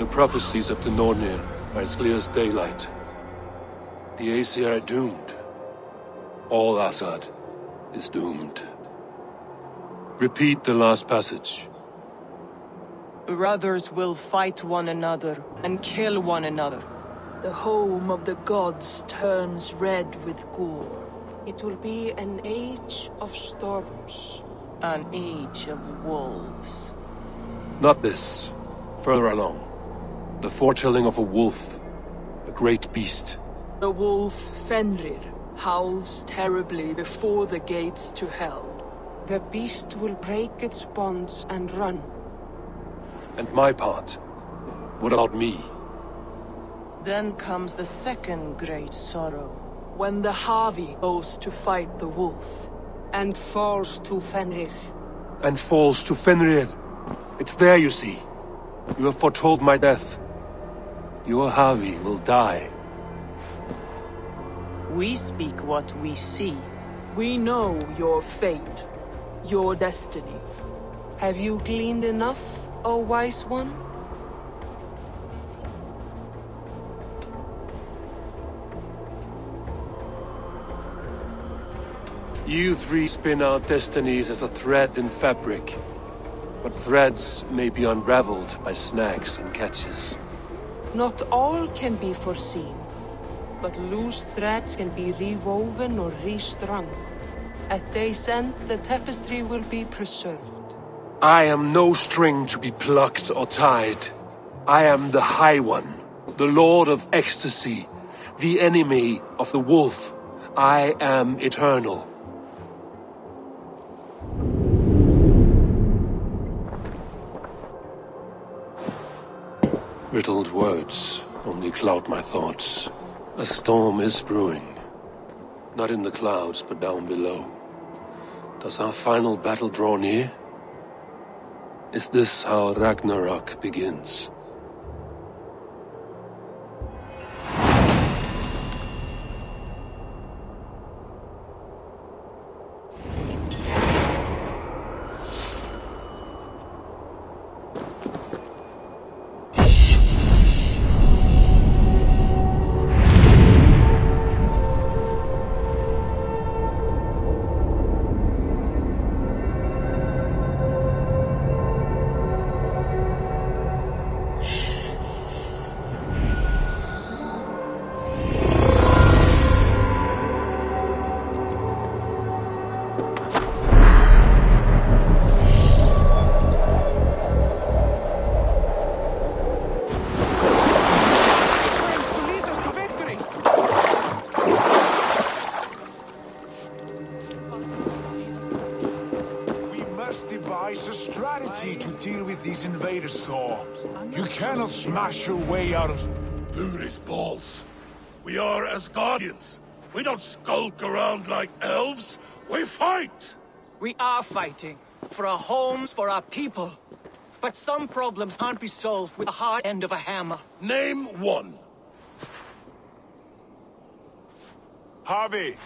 The prophecies of the Nornir are as clear as daylight. The Aesir are doomed. All Asgard is doomed. Repeat the last passage. Brothers will fight one another and kill one another. The home of the gods turns red with gore. It will be an age of storms. An age of wolves. Not this. Further along. The foretelling of a wolf. A great beast. The wolf Fenrir howls terribly before the gates to hell. The beast will break its bonds and run. And my part? What about me? Then comes the second great sorrow. When the Havi goes to fight the wolf. And falls to Fenrir. And falls to Fenrir. It's there, you see. You have foretold my death. Your Havi will die. We speak what we see. We know your fate, your destiny. Have you gleaned enough, O wise one? You three spin out destinies as a thread in fabric. But threads may be unraveled by snags and catches. Not all can be foreseen, but loose threads can be rewoven or restrung. At day's end, the tapestry will be preserved. I am no string to be plucked or tied. I am the High One, the Lord of Ecstasy, the enemy of the wolf. I am eternal. Riddled words only cloud my thoughts. A storm is brewing. Not in the clouds, but down below. Does our final battle draw near? Is this how Ragnarok begins? To deal with these invaders, Thor. You cannot smash your way out of... Booty's balls. We are Asgardians. We don't skulk around like elves. We fight! We are fighting. For our homes, for our people. But some problems can't be solved with the hard end of a hammer. Name one. Havi,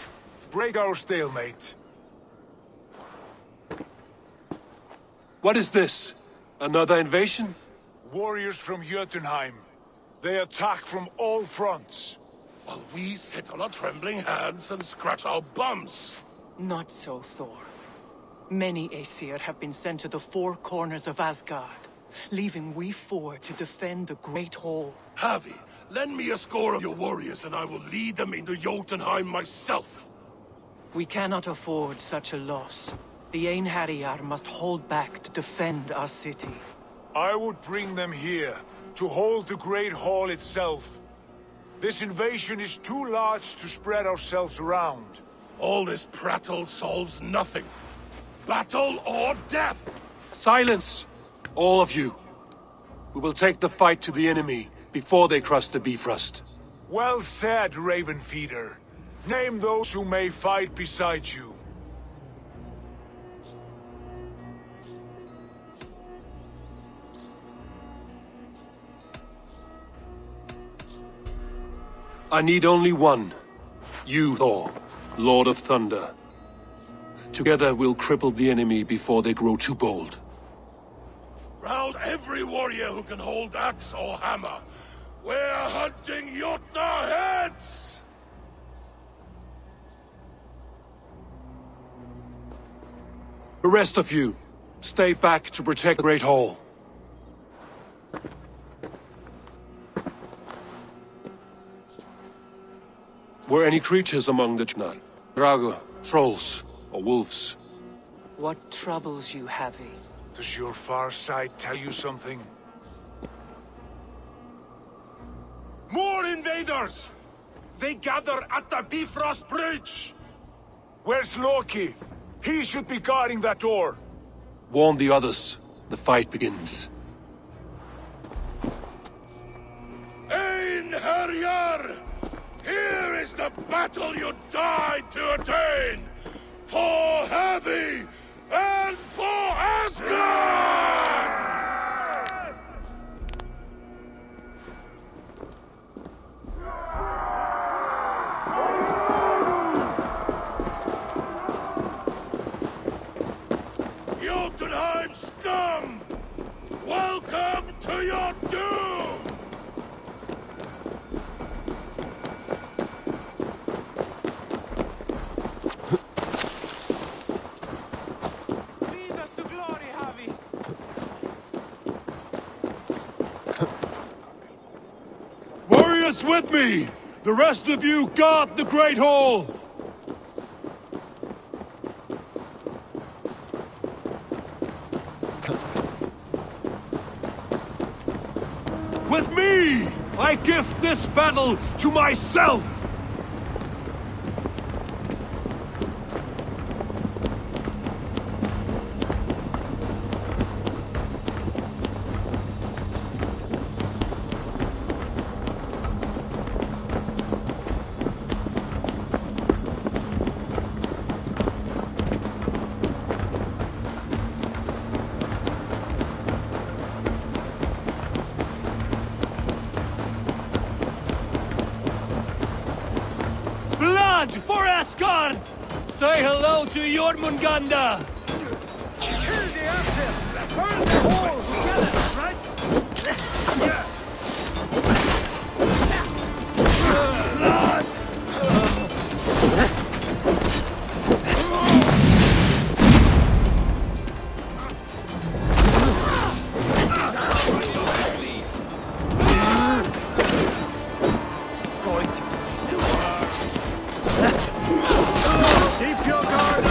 break our stalemate. What is this? Another invasion? Warriors from Jotunheim. They attack from all fronts. While we sit on our trembling hands and scratch our bums. Not so, Thor. Many Aesir have been sent to the four corners of Asgard, leaving we four to defend the Great Hall. Havi, lend me a score of your warriors and I will lead them into Jotunheim myself. We cannot afford such a loss. The Einherjar must hold back to defend our city. I would bring them here, to hold the Great Hall itself. This invasion is too large to spread ourselves around. All this prattle solves nothing. Battle or death! Silence! All of you. We will take the fight to the enemy before they cross the Bifrost. Well said, Ravenfeeder. Name those who may fight beside you. I need only one. You, Thor, Lord of Thunder. Together we'll cripple the enemy before they grow too bold. Rouse every warrior who can hold axe or hammer. We're hunting Jotun heads! The rest of you, stay back to protect the Great Hall. Were any creatures among the Jotun? Draugr, trolls, or wolves? What troubles you, Havi? Does your far sight tell you something? More invaders! They gather at the Bifrost Bridge! Where's Loki? He should be guarding that door. Warn the others. The fight begins. Einherjar! Here is the battle you died to attain! For Havi and for Asgard! Jotunheim scum! Welcome to your doom! Lead us to glory, Havi! Warriors with me! The rest of you guard the Great Hall! With me! I gift this battle to myself! For Asgard! Say hello to Jormungandr! Kill the Asir! Burn the hole together, right? Yeah! Blood! Going to keep your guard up!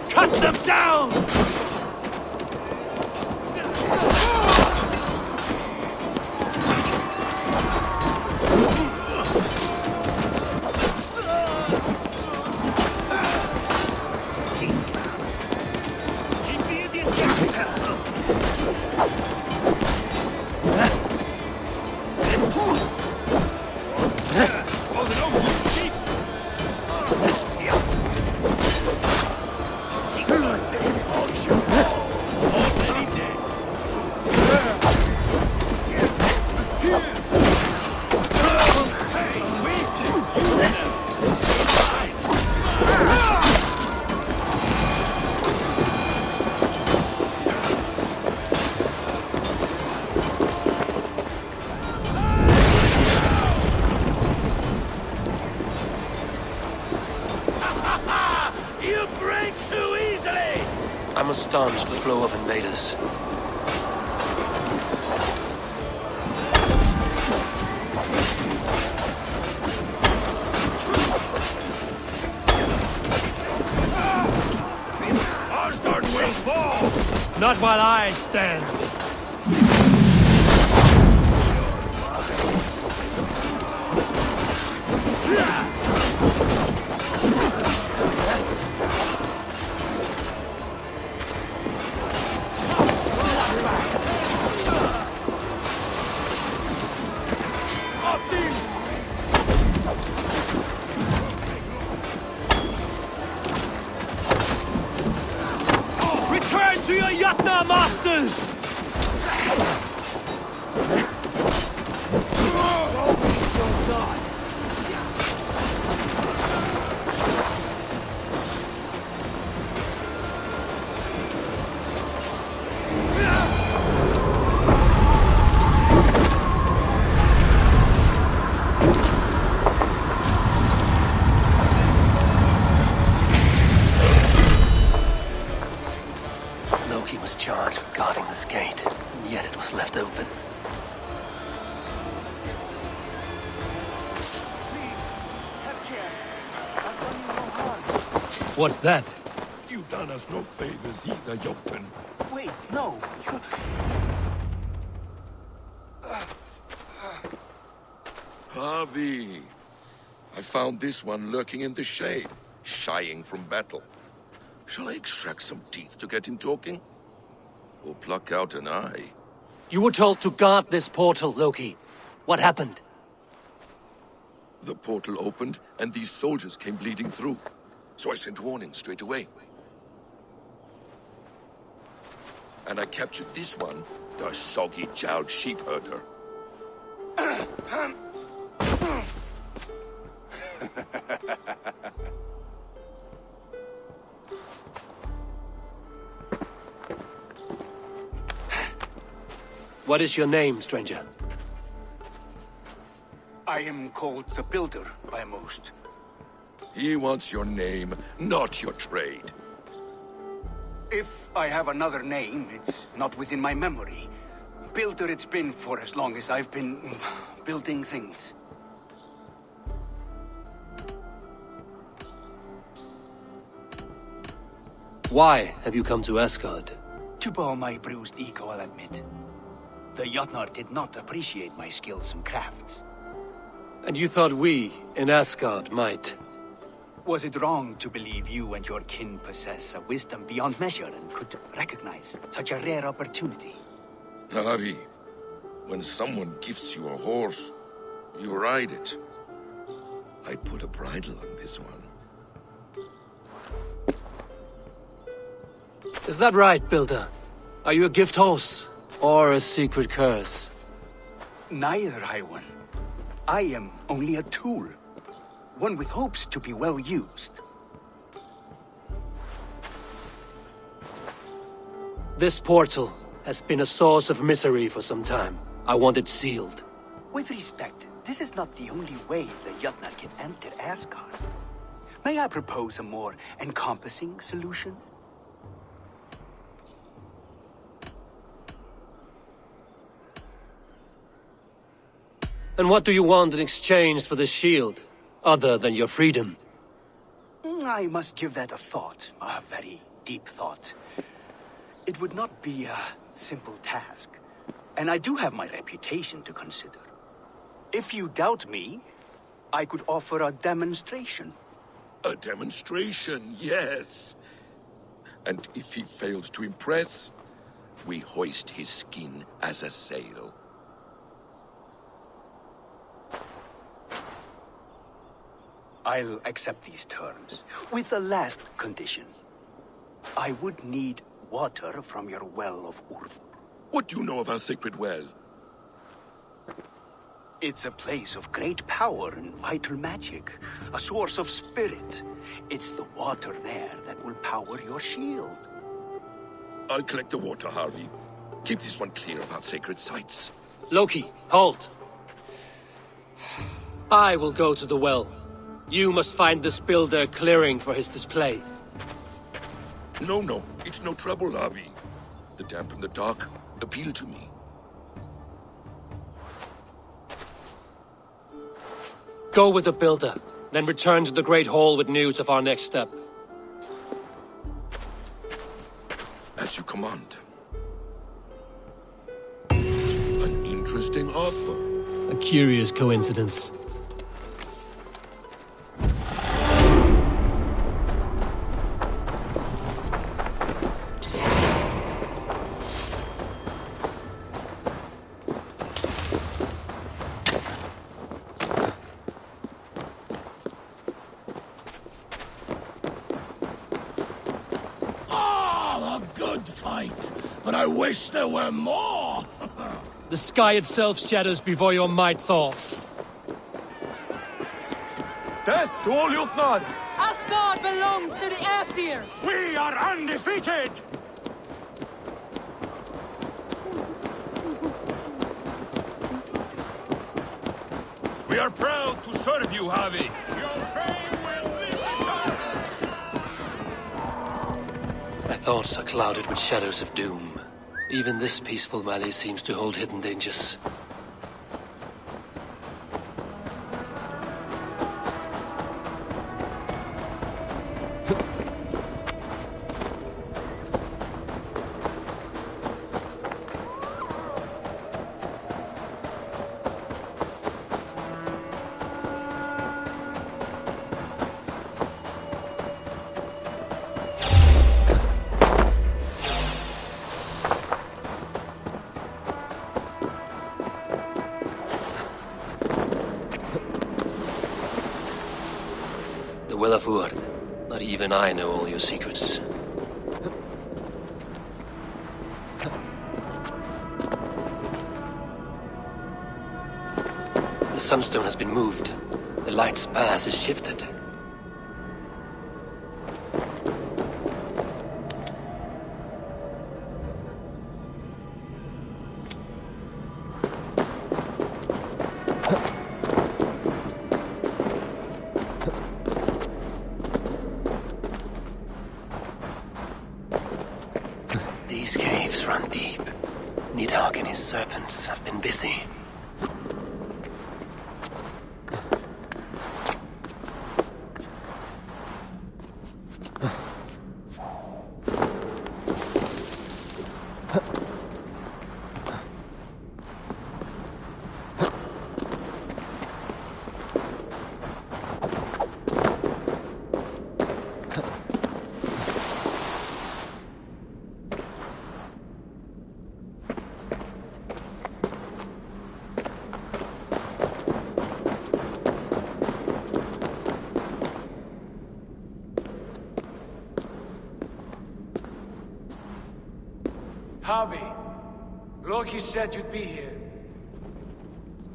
Cut them down! I'm astonished at the flow of invaders. Asgard will fall! Not while I stand! was left open. What's that? You done us no favors either, Jotun. Wait, no. Havi. I found this one lurking in the shade, shying from battle. Shall I extract some teeth to him talking? Or pluck out an eye? You were told to guard this portal, Loki. What happened? The portal opened, and these soldiers came bleeding through. So I sent warning straight away. And I captured this one, the soggy-jowled sheep herder. What is your name, stranger? I am called the Builder by most. He wants your name, not your trade. If I have another name, it's not within my memory. Builder it's been for as long as I've been building things. Why have you come to Asgard? To bow my bruised ego, I'll admit. The Jotnar did not appreciate my skills and crafts. And you thought we, in Asgard, might? Was it wrong to believe you and your kin possess a wisdom beyond measure and could recognize such a rare opportunity? Havi, when someone gifts you a horse, you ride it. I put a bridle on this one. Is that right, Builder? Are you a gift horse? Or a secret curse? Neither, High One. I am only a tool. One with hopes to be well used. This portal has been a source of misery for some time. I want it sealed. With respect, this is not the only way the Jotnar can enter Asgard. May I propose a more encompassing solution? And what do you want in exchange for the shield, other than your freedom? I must give that a thought, a very deep thought. It would not be a simple task, and I do have my reputation to consider. If you doubt me, I could offer a demonstration. A demonstration, yes. And if he fails to impress, we hoist his skin as a sail. I'll accept these terms, with the last condition. I would need water from your well of Urvur. What do you know of our sacred well? It's a place of great power and vital magic, a source of spirit. It's the water there that will power your shield. I'll collect the water, Harvey. Keep this one clear of our sacred sites. Loki, halt! I will go to the well. You must find this builder clearing for his display. No, it's no trouble, Havi. The damp and the dark appeal to me. Go with the builder, then return to the Great Hall with news of our next step. As you command. An interesting offer. A curious coincidence. But I wish there were more! The sky itself shadows before your might thaw. Death to all Jotnar! Asgard belongs to the Aesir! We are undefeated! We are proud to serve you, Havi! Your fame will live eternally! My thoughts are clouded with shadows of doom. Even this peaceful valley seems to hold hidden dangers. Well of Ur, not even I know all your secrets. The sunstone has been moved. The light's path is shifted. These caves run deep. Nidhogg and his serpents have been busy. Havi, Loki said you'd be here.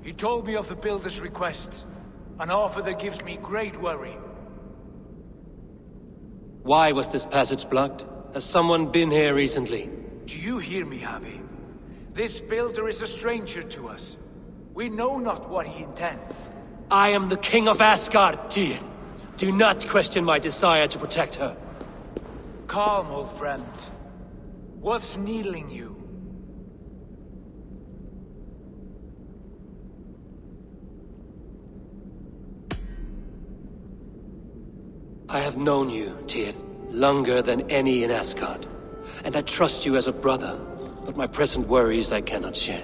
He told me of the Builder's request, an offer that gives me great worry. Why was this passage blocked? Has someone been here recently? Do you hear me, Havi? This Builder is a stranger to us. We know not what he intends. I am the King of Asgard, Tyr. Do not question my desire to protect her. Calm, old friend. What's needling you? I have known you, Tyr, longer than any in Asgard. And I trust you as a brother, but my present worries I cannot share.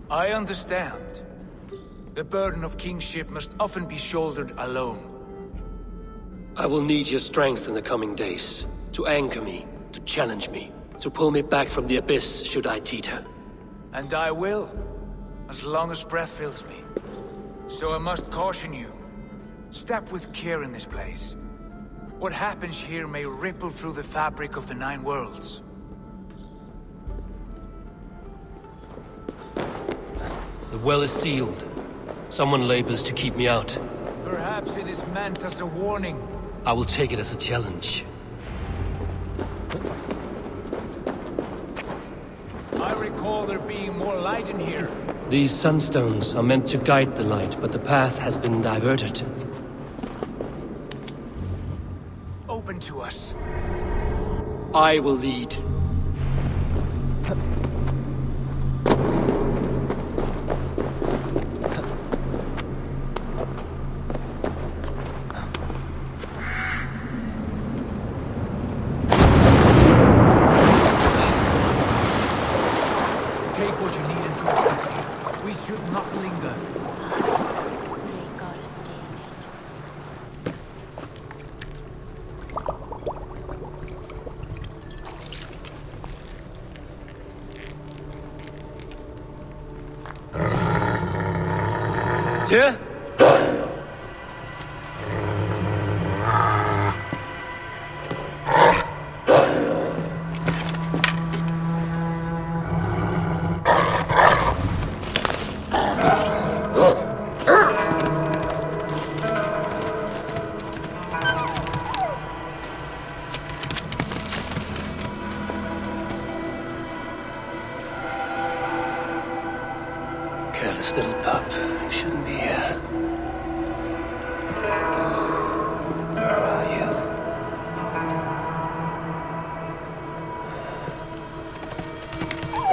I understand. The burden of kingship must often be shouldered alone. I will need your strength in the coming days. To anchor me, to challenge me, to pull me back from the abyss should I teeter. And I will, as long as breath fills me. So I must caution you. Step with care in this place. What happens here may ripple through the fabric of the Nine Worlds. The well is sealed. Someone labors to keep me out. Perhaps it is meant as a warning. I will take it as a challenge. I recall there being more light in here. These sunstones are meant to guide the light, but the path has been diverted. Open to us. I will lead. Tyr? Careless little pup. You shouldn't be here. Where are you?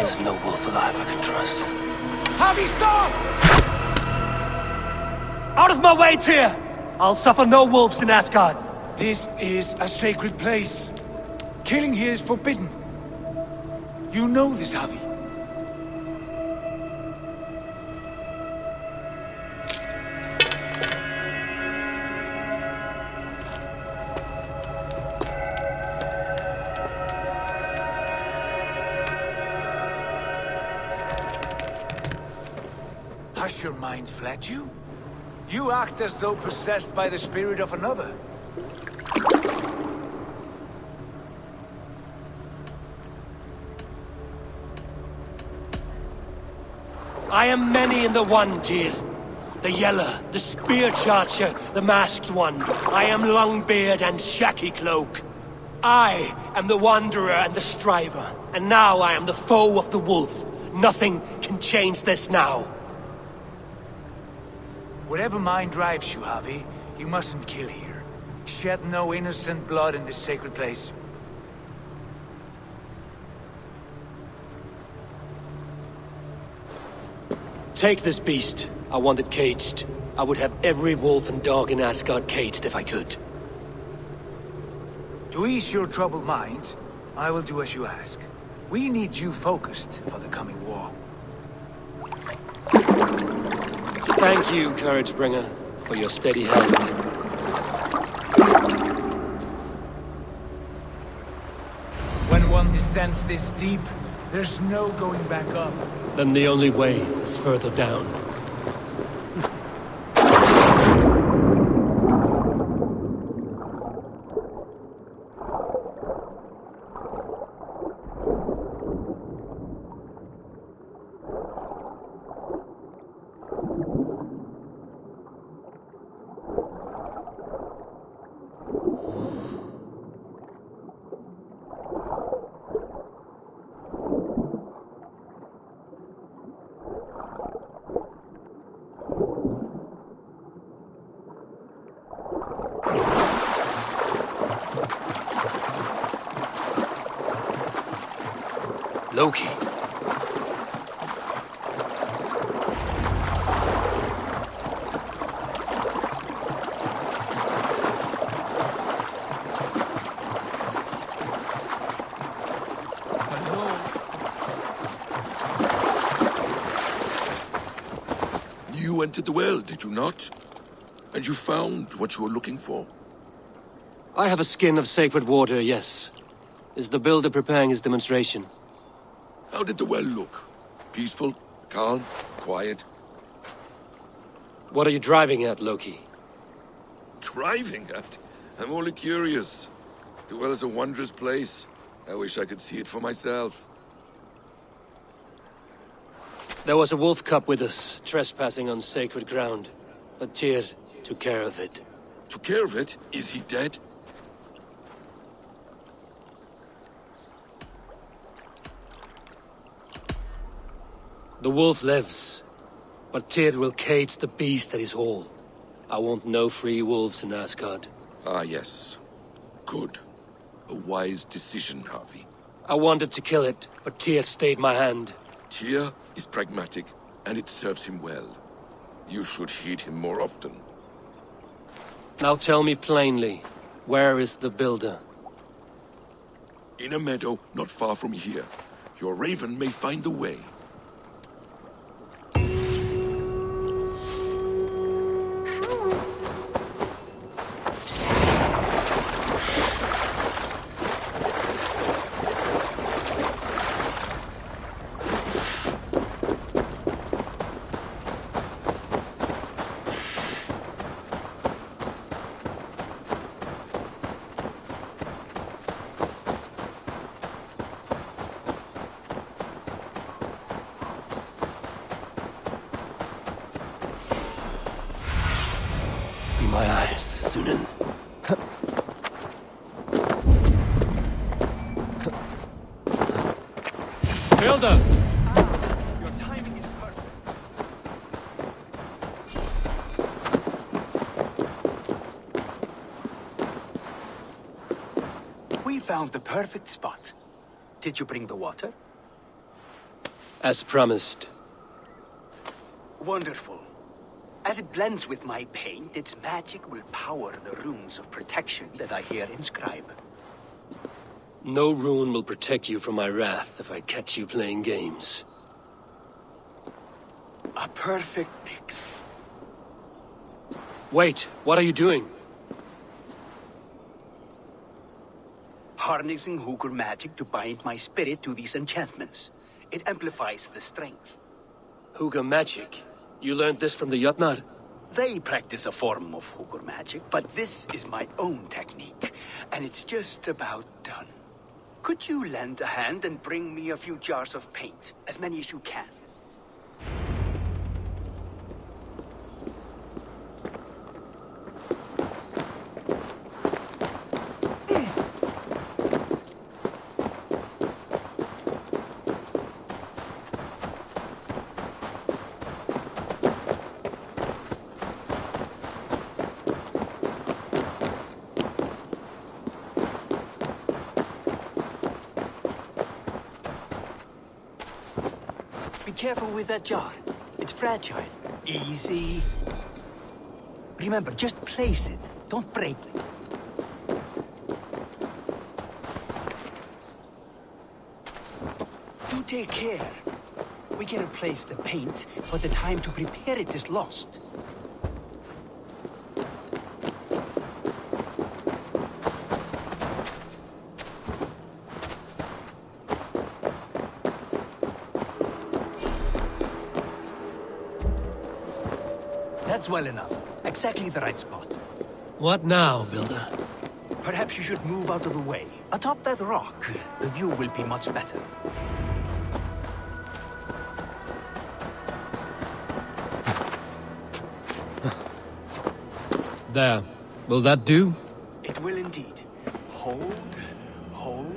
There's no wolf alive I can trust. Havi, stop! Out of my way, Tyr! I'll suffer no wolves in Asgard. This is a sacred place. Killing here is forbidden. You know this, Havi. Has your mind fled you? You act as though possessed by the spirit of another. I am many in the one, Tyr. The Yeller, the Spear Charger, the Masked One. I am Longbeard and Shaky Cloak. I am the Wanderer and the Striver. And now I am the foe of the Wolf. Nothing can change this now. Whatever mind drives you, Havi, you mustn't kill here. Shed no innocent blood in this sacred place. Take this beast. I want it caged. I would have every wolf and dog in Asgard caged if I could. To ease your troubled mind, I will do as you ask. We need you focused for the coming war. Thank you, Couragebringer, for your steady hand. When one descends this deep, there's no going back up. Then the only way is further down. Loki. You entered the well, did you not? And you found what you were looking for? I have a skin of sacred water, yes. Is the builder preparing his demonstration? How did the well look? Peaceful? Calm? Quiet? What are you driving at, Loki? Driving at? I'm only curious. The well is a wondrous place. I wish I could see it for myself. There was a wolf cub with us, trespassing on sacred ground. But Tyr took care of it. Took care of it? Is he dead? The wolf lives, but Tyr will cage the beast at his hall. I want no free wolves in Asgard. Ah, yes. Good. A wise decision, Havi. I wanted to kill it, but Tyr stayed my hand. Tyr is pragmatic, and it serves him well. You should heed him more often. Now tell me plainly, where is the builder? In a meadow not far from here. Your raven may find the way. Be my eyes, Sunan. Builder! Your timing is perfect. We found the perfect spot. Did you bring the water? As promised. Wonderful. As it blends with my paint, its magic will power the runes of protection that I here inscribe. No rune will protect you from my wrath if I catch you playing games. A perfect mix. Wait, what are you doing? Harnessing Hugr magic to bind my spirit to these enchantments. It amplifies the strength. Hugr magic? You learned this from the Jotnar? They practice a form of Hugr magic, but this is my own technique, and it's just about done. Could you lend a hand and bring me a few jars of paint? As many as you can. Be careful with that jar. It's fragile. Easy. Remember, just place it. Don't break it. Do take care. We can replace the paint, but the time to prepare it is lost. That's well enough. Exactly the right spot. What now, Builder? Perhaps you should move out of the way. Atop that rock, the view will be much better. There. Will that do? It will indeed. Hold, hold,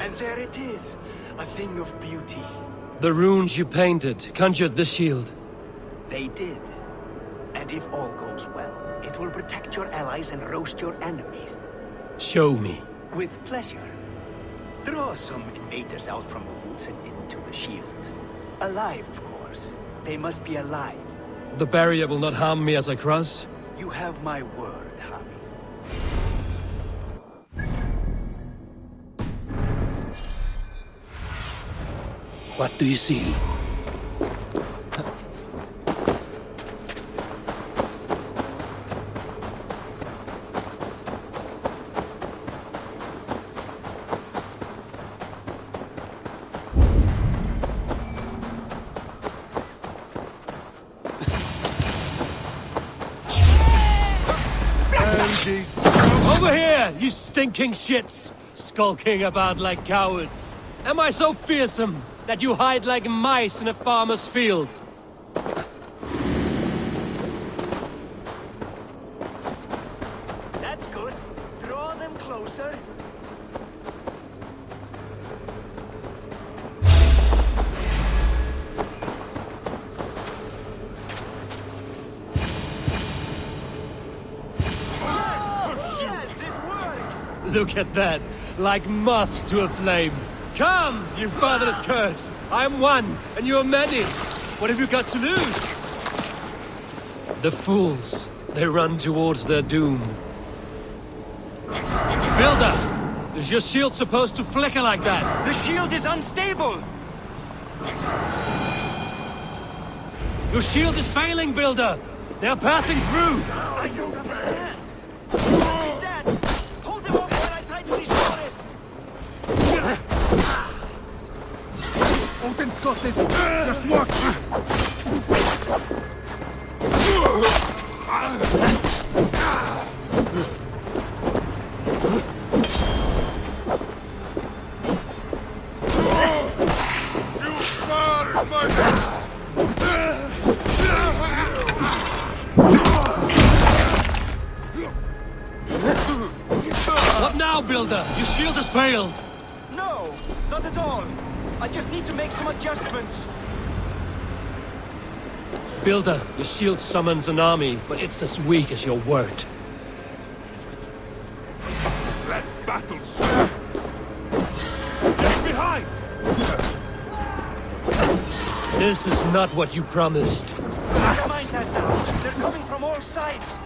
and there it is. A thing of beauty. The runes you painted conjured the shield. They did. And if all goes well, it will protect your allies and roast your enemies. Show me. With pleasure. Draw some invaders out from the woods and into the shield. Alive, of course. They must be alive. The barrier will not harm me as I cross? You have my word, Havi. What do you see? Over here, you stinking shits! Skulking about like cowards. Am I so fearsome that you hide like mice in a farmer's field? That's good. Draw them closer. Look at that, like moths to a flame. Come, you fatherless curse! I'm one, and you're many. What have you got to lose? The fools, they run towards their doom. Builder, is your shield supposed to flicker like that? The shield is unstable! Your shield is failing, Builder! They're passing through! I don't understand. Dad, hold him up while I tightly restore it. Odin's got this. Just watch. What now, Builder? Your shield has failed! No, not at all. I just need to make some adjustments. Builder, your shield summons an army, but it's as weak as your word. Let battle start. Get behind! This is not what you promised. Never mind that now. They're coming from all sides.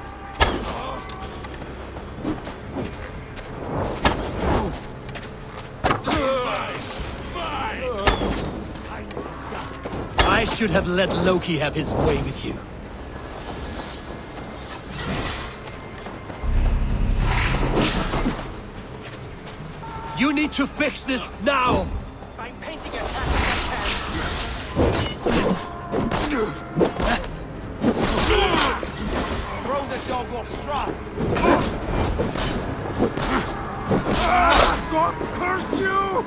I should have let Loki have his way with you. You need to fix this now! I'm painting as fast as I can. Throw the dog off stride. God curse you!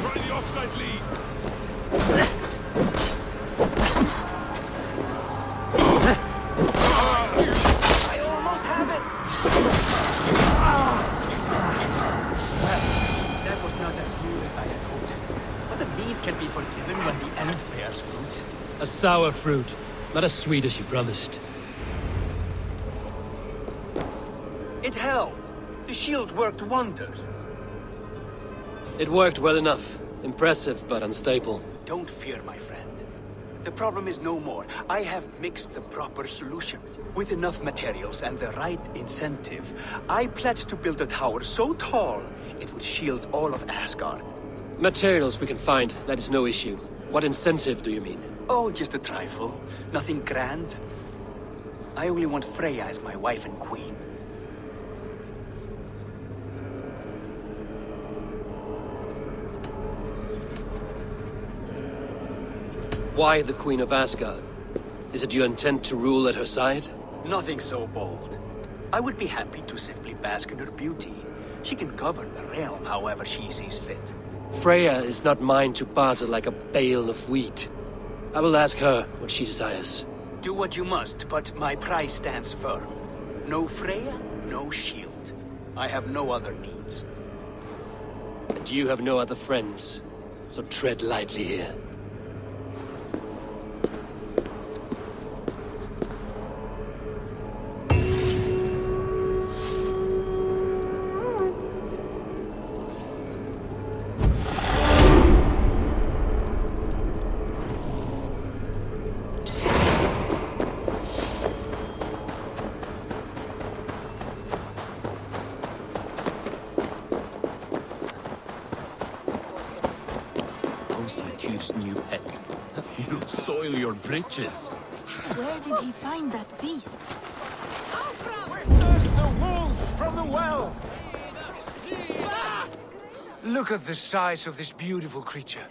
Try the offside lead. I almost have it. Well, that was not as smooth as I had hoped. But the means can be forgiven when the end bears fruit. A sour fruit, not as sweet as you promised. It held. The shield worked wonders. It worked well enough. Impressive, but unstable. Don't fear, my friend. The problem is no more. I have mixed the proper solution. With enough materials and the right incentive, I pledge to build a tower so tall, it would shield all of Asgard. Materials we can find, that is no issue. What incentive do you mean? Oh, just a trifle. Nothing grand. I only want Freya as my wife and queen. Why the Queen of Asgard? Is it your intent to rule at her side? Nothing so bold. I would be happy to simply bask in her beauty. She can govern the realm however she sees fit. Freya is not mine to barter like a bale of wheat. I will ask her what she desires. Do what you must, but my price stands firm. No Freya, no shield. I have no other needs. And you have no other friends, so tread lightly here. New pet. You'll soil your britches. Where did he find that beast? Witness the wolf from the well! Look at the size of this beautiful creature.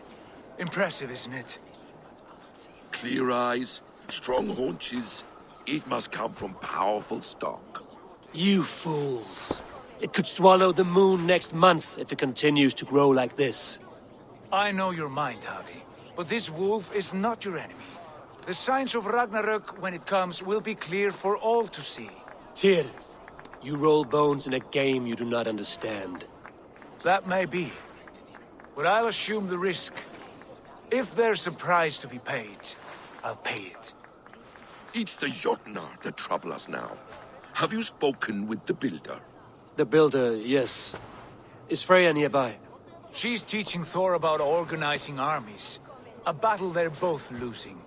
Impressive, isn't it? Clear eyes, strong haunches. It must come from powerful stock. You fools. It could swallow the moon next month if it continues to grow like this. I know your mind, Havi, but this wolf is not your enemy. The signs of Ragnarök, when it comes, will be clear for all to see. Tyr, you roll bones in a game you do not understand. That may be, but I'll assume the risk. If there's a price to be paid, I'll pay it. It's the Jotnar that trouble us now. Have you spoken with the builder? The builder, yes. Is Freya nearby? She's teaching Thor about organizing armies. A battle they're both losing.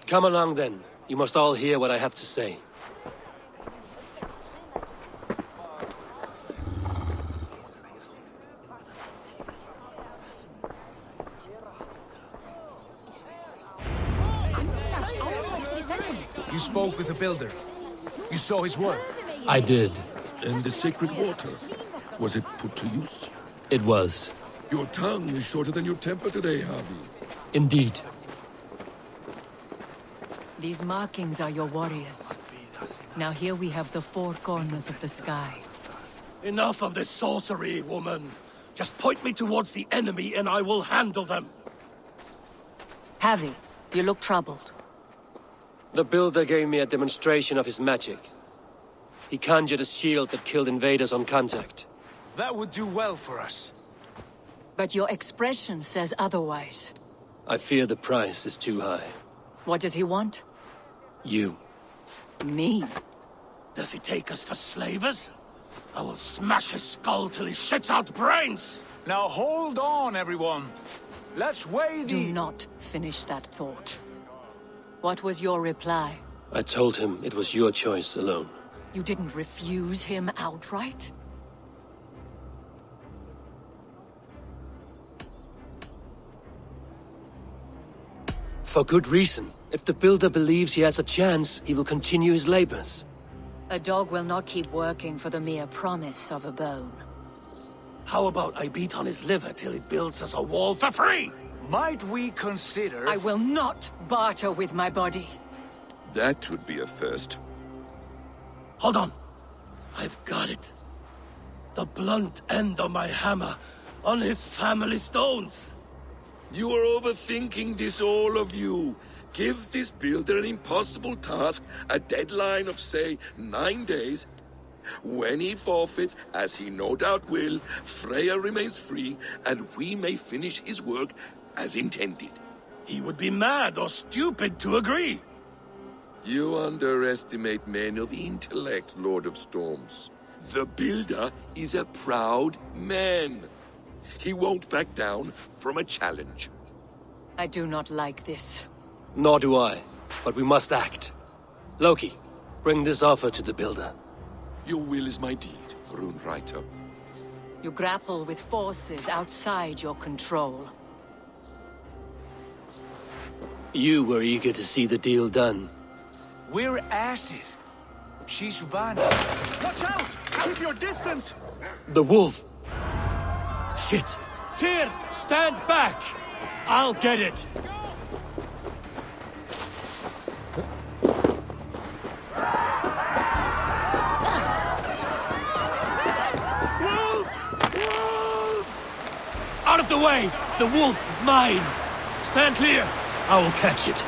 Come along then. You must all hear what I have to say. You spoke with the builder. You saw his work. I did. And the sacred water, was it put to use? It was. Your tongue is shorter than your temper today, Havi. Indeed. These markings are your warriors. Now here we have the four corners of the sky. Enough of this sorcery, woman. Just point me towards the enemy and I will handle them. Havi, you look troubled. The builder gave me a demonstration of his magic. He conjured a shield that killed invaders on contact. That would do well for us. But your expression says otherwise. I fear the price is too high. What does he want? You. Me? Does he take us for slavers? I will smash his skull till he shits out brains! Now hold on, everyone. Let's weigh the... Do not finish that thought. What was your reply? I told him it was your choice alone. You didn't refuse him outright? For good reason. If the builder believes he has a chance, he will continue his labors. A dog will not keep working for the mere promise of a bone. How about I beat on his liver till he builds us a wall for free? Might we consider... I will not barter with my body. That would be a first. Hold on. I've got it. The blunt end of my hammer on his family stones. You are overthinking this, all of you. Give this builder an impossible task, a deadline of, say, 9 days. When he forfeits, as he no doubt will, Freya remains free, and we may finish his work as intended. He would be mad or stupid to agree. You underestimate men of intellect, Lord of Storms. The builder is a proud man. He won't back down from a challenge. I do not like this. Nor do I, but we must act. Loki, bring this offer to the builder. Your will is my deed, Rune Writer. You grapple with forces outside your control. You were eager to see the deal done. We're at it. She's vanished. Watch out! Keep your distance! The wolf! Shit! Tyr, stand back! I'll get it! Out of the way! The wolf is mine! Stand clear! I will catch it.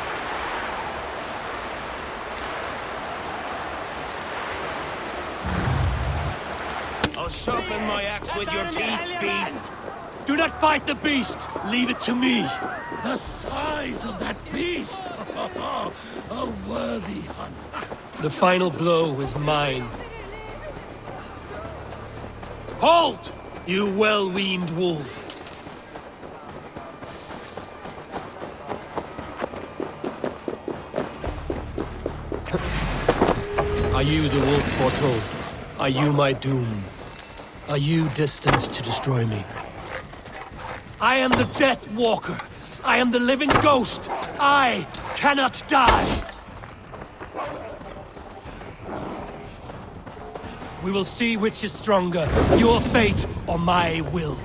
I'll sharpen my axe with your teeth, beast! Do not fight the beast! Leave it to me! The size of that beast! A worthy hunt. The final blow is mine. Halt! You well-weaned wolf! Are you the wolf foretold? Are you my doom? Are you destined to destroy me? I am the Death Walker. I am the living ghost. I cannot die. We will see which is stronger, your fate or my will.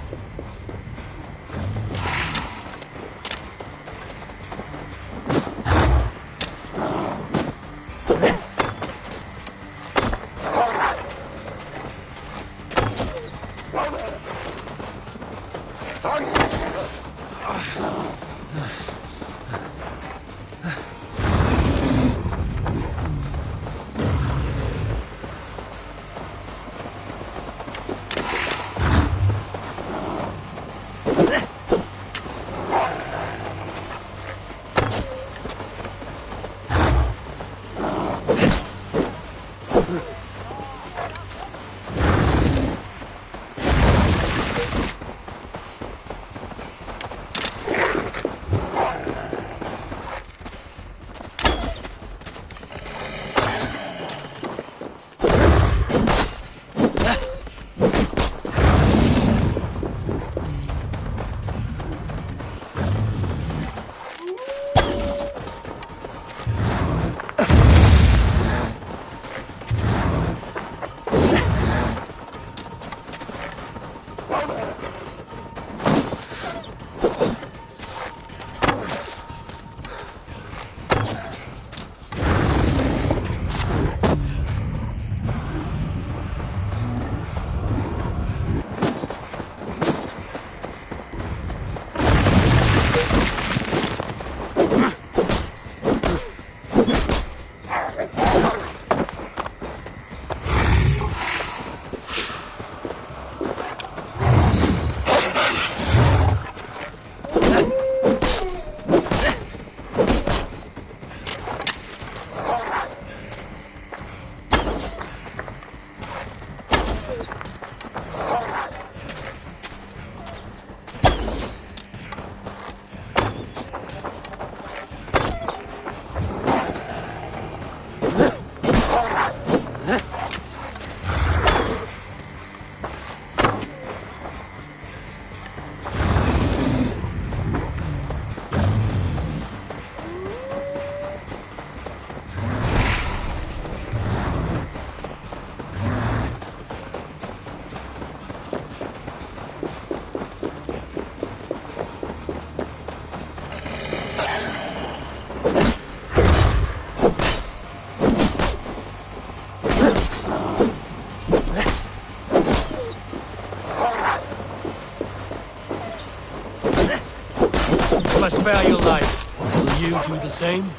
spare your life. Will you do the same?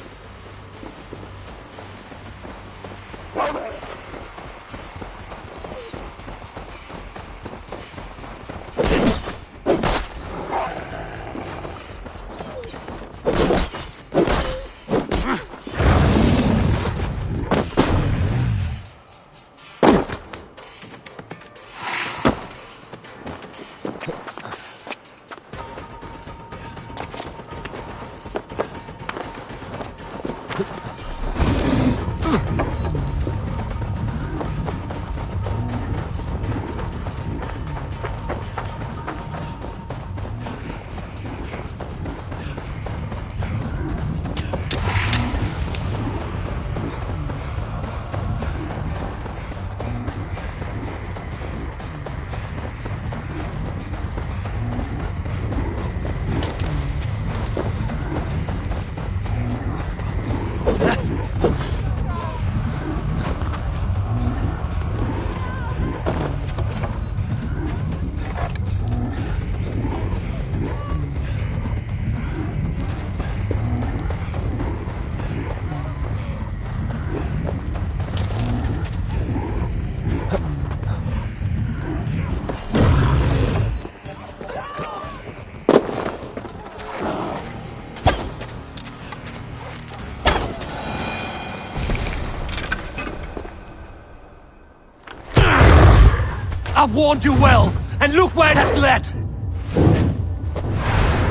I've warned you well, and look where it has led!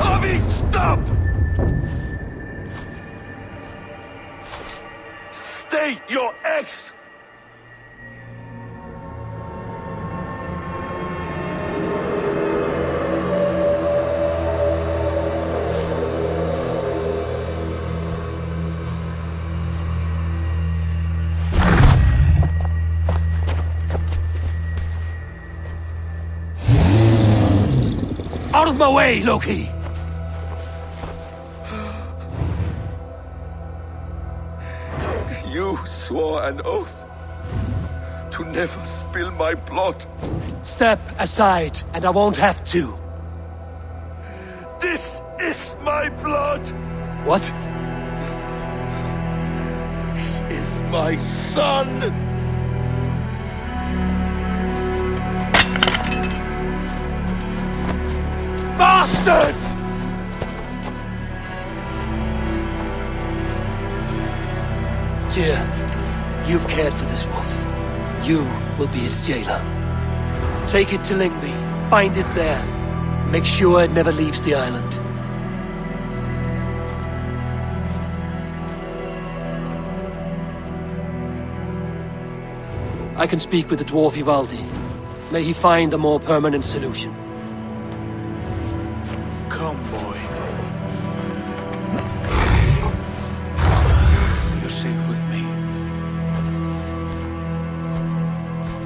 Havi, stop! Stay your ex! Out of my way, Loki! You swore an oath to never spill my blood. Step aside, and I won't have to. This is my blood! What? He is my son! Bastard! Tyr, you've cared for this wolf. You will be its jailer. Take it to Lyngby, bind it there. Make sure it never leaves the island. I can speak with the dwarf Ivaldi. May he find a more permanent solution. Come, boy. You're safe with me.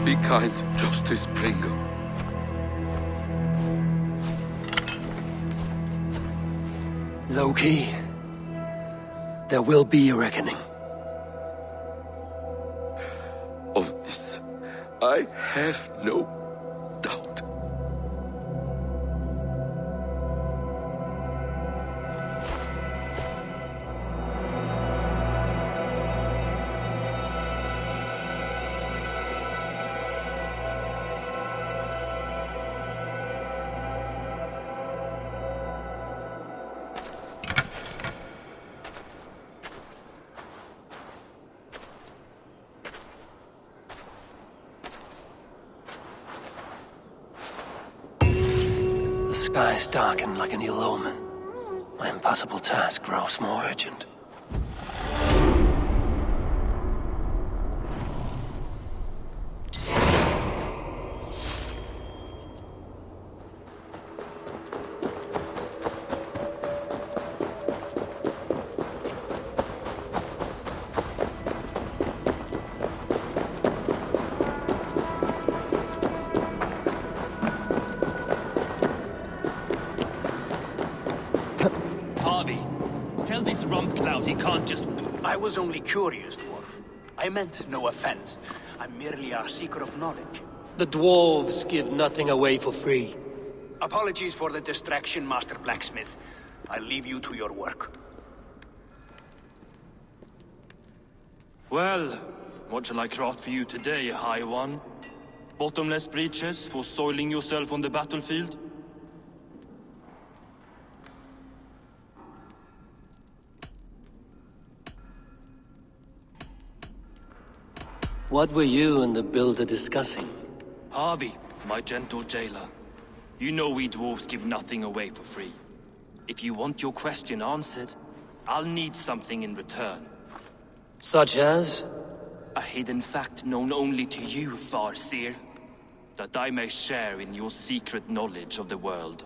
Be kind, Justice Pringle. Loki, there will be a reckoning. Of this, I have no doubt. The skies darken like an ill omen. My impossible task grows more urgent. I was only curious, dwarf. I meant no offense. I'm merely a seeker of knowledge. The dwarves give nothing away for free. Apologies for the distraction, Master Blacksmith. I leave you to your work. Well, what shall I craft for you today, High One? Bottomless breeches for soiling yourself on the battlefield? What were you and the builder discussing? Havi, my gentle jailer. You know we dwarves give nothing away for free. If you want your question answered, I'll need something in return. Such as? A hidden fact known only to you, Farseer. That I may share in your secret knowledge of the world.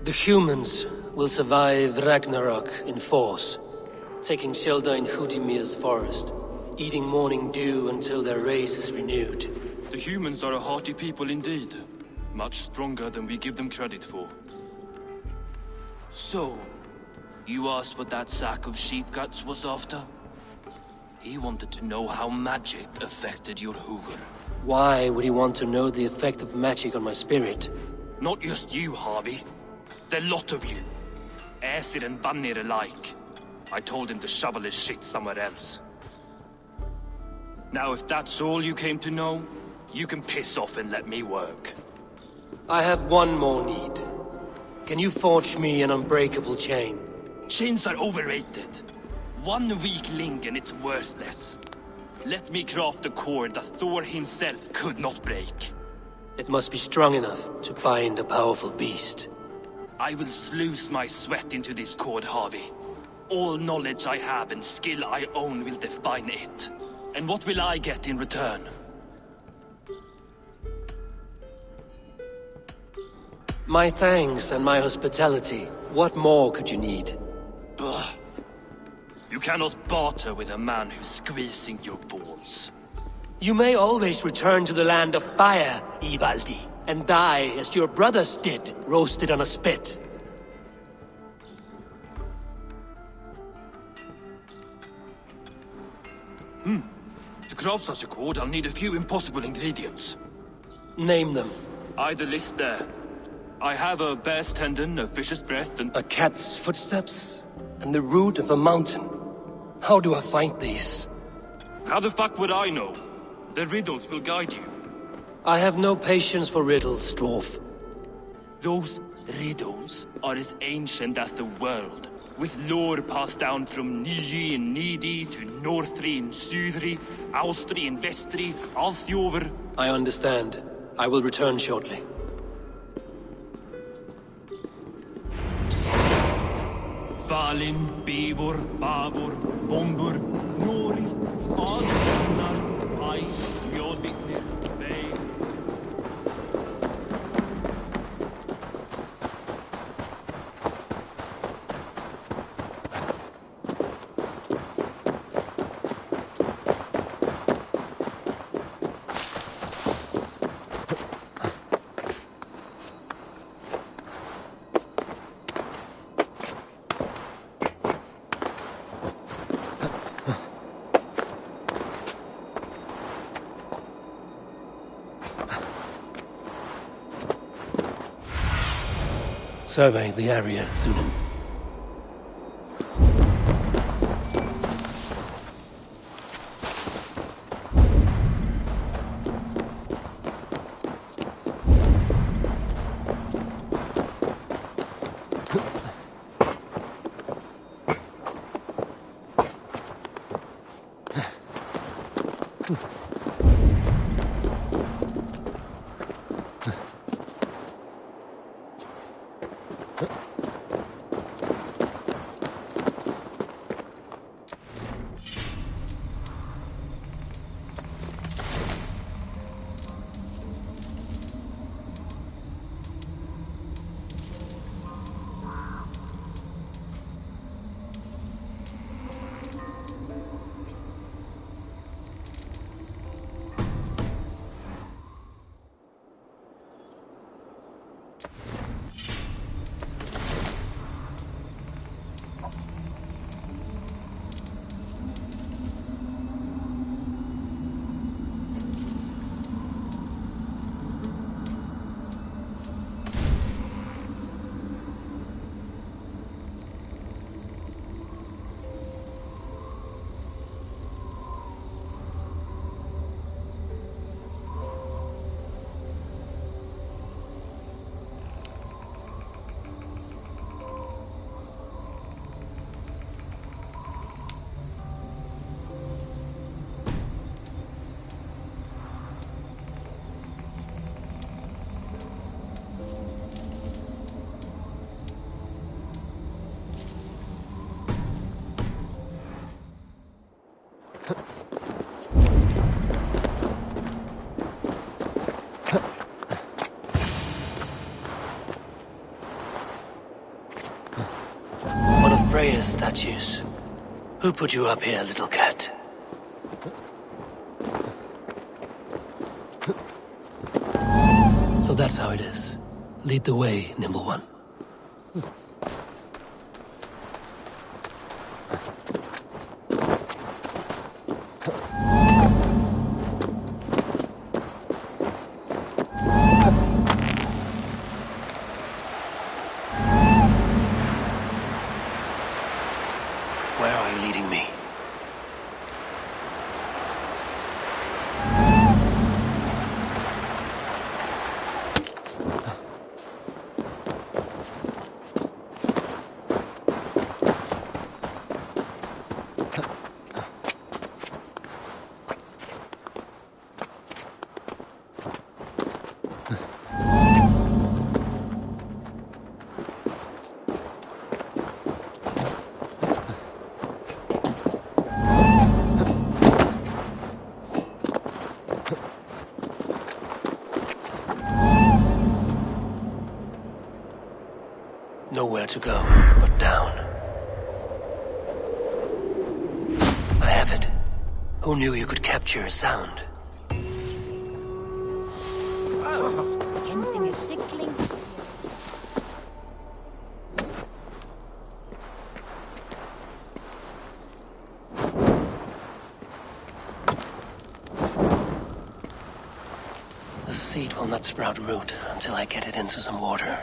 The humans will survive Ragnarok in force, taking shelter in Húdimir's forest, eating morning dew until their race is renewed. The humans are a hearty people indeed. Much stronger than we give them credit for. So, you asked what that sack of sheep guts was after? He wanted to know how magic affected your hugr. Why would he want to know the effect of magic on my spirit? Not just you, Havi. The lot of you. Aesir and Vanir alike. I told him to shovel his shit somewhere else. Now if that's all you came to know, you can piss off and let me work. I have one more need. Can you forge me an unbreakable chain? Chains are overrated. One weak link and it's worthless. Let me craft a cord that Thor himself could not break. It must be strong enough to bind a powerful beast. I will sluice my sweat into this cord, Havi. All knowledge I have and skill I own will define it. And what will I get in return? My thanks and my hospitality. What more could you need? Ugh. You cannot barter with a man who's squeezing your balls. You may always return to the land of fire, Ivaldi, and die as your brothers did, roasted on a spit. To craft such a cord, I'll need a few impossible ingredients. Name them. The list there. I have a bear's tendon, a fish's breath, and... A cat's footsteps, and the root of a mountain. How do I find these? How the fuck would I know? The riddles will guide you. I have no patience for riddles, dwarf. Those riddles are as ancient as the world, with lore passed down from Niji and Nidi to Northri and Sudri, Austri and Vestri, Althjover. I understand. I will return shortly. Valin, Beivor, Bavor, Bombur, Nori, Alnar, I, Mjolviknir, Vei. Survey the area, Sunan. Freya's statues. Who put you up here, little cat? So that's how it is. Lead the way, nimble one. Where are you leading me? Nowhere to go but down. I have it. Who knew you could capture a sound? The seed will not sprout root until I get it into some water.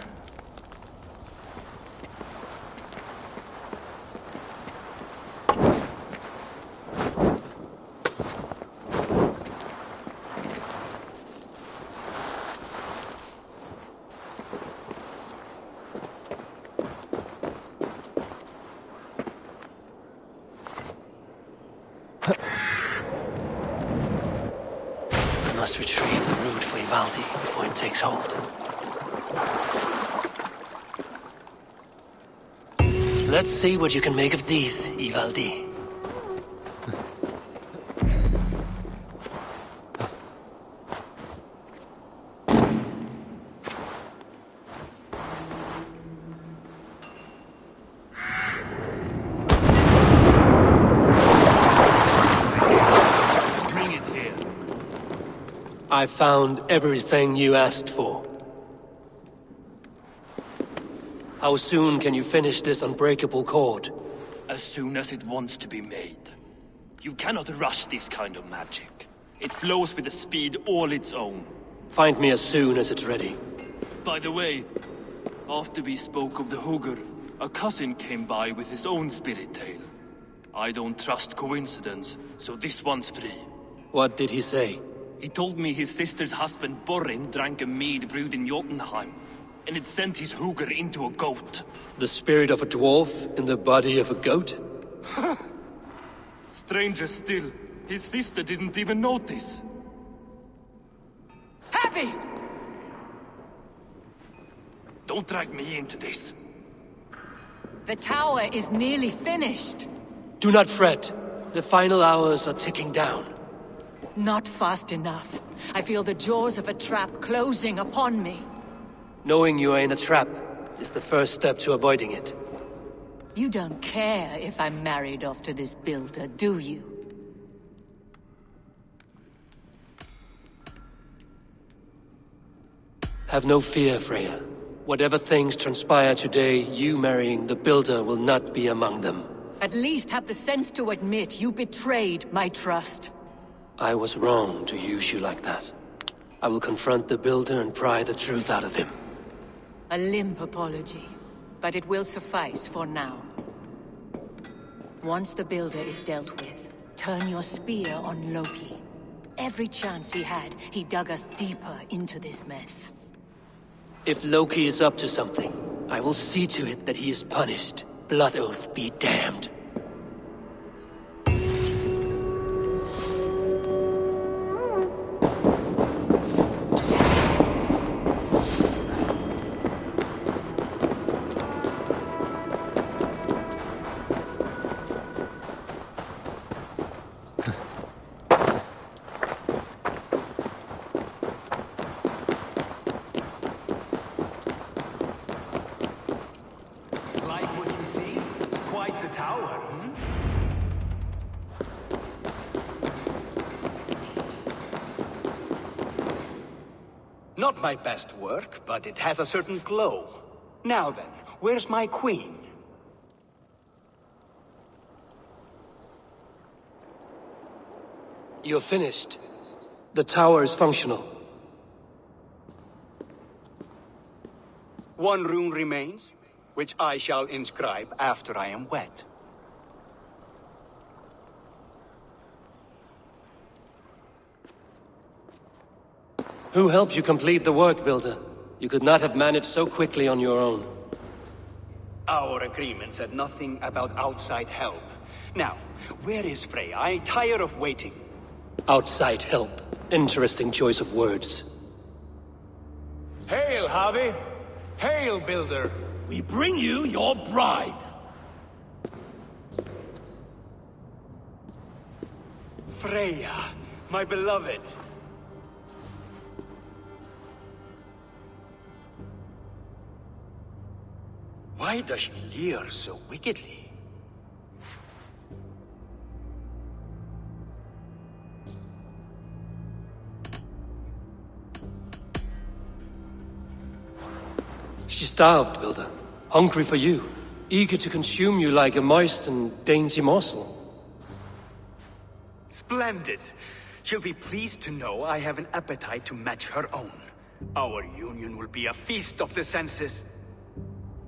I must retrieve the root for Ivaldi before it takes hold. Let's see what you can make of these, Ivaldi. I found everything you asked for. How soon can you finish this unbreakable cord? As soon as it wants to be made. You cannot rush this kind of magic. It flows with a speed all its own. Find me as soon as it's ready. By the way, after we spoke of the Hugr, a cousin came by with his own spirit tale. I don't trust coincidence, so this one's free. What did he say? He told me his sister's husband Borin drank a mead brewed in Jotunheim, and it sent his Hugr into a goat. The spirit of a dwarf in the body of a goat? Stranger still, his sister didn't even notice. Havi! Don't drag me into this. The tower is nearly finished. Do not fret. The final hours are ticking down. Not fast enough. I feel the jaws of a trap closing upon me. Knowing you are in a trap is the first step to avoiding it. You don't care if I'm married off to this builder, do you? Have no fear, Freya. Whatever things transpire today, you marrying the builder will not be among them. At least have the sense to admit you betrayed my trust. I was wrong to use you like that. I will confront the builder and pry the truth out of him. A limp apology, but it will suffice for now. Once the builder is dealt with, turn your spear on Loki. Every chance he had, he dug us deeper into this mess. If Loki is up to something, I will see to it that he is punished. Blood Oath be damned. Like what you see? Quite tower, Not my best work, but it has a certain glow. Now then, where's my queen? You're finished. The tower is functional. One rune remains, which I shall inscribe after I am wet. Who helped you complete the work, Builder? You could not have managed so quickly on your own. Our agreement said nothing about outside help. Now, where is Freya? I'm tired of waiting. Outside help. Interesting choice of words. Hail, Havi! Hail, Builder! We bring you your bride. Freya, my beloved. Why does she leer so wickedly? She's starved, Builder. Hungry for you. Eager to consume you like a moist and dainty morsel. Splendid. She'll be pleased to know I have an appetite to match her own. Our union will be a feast of the senses.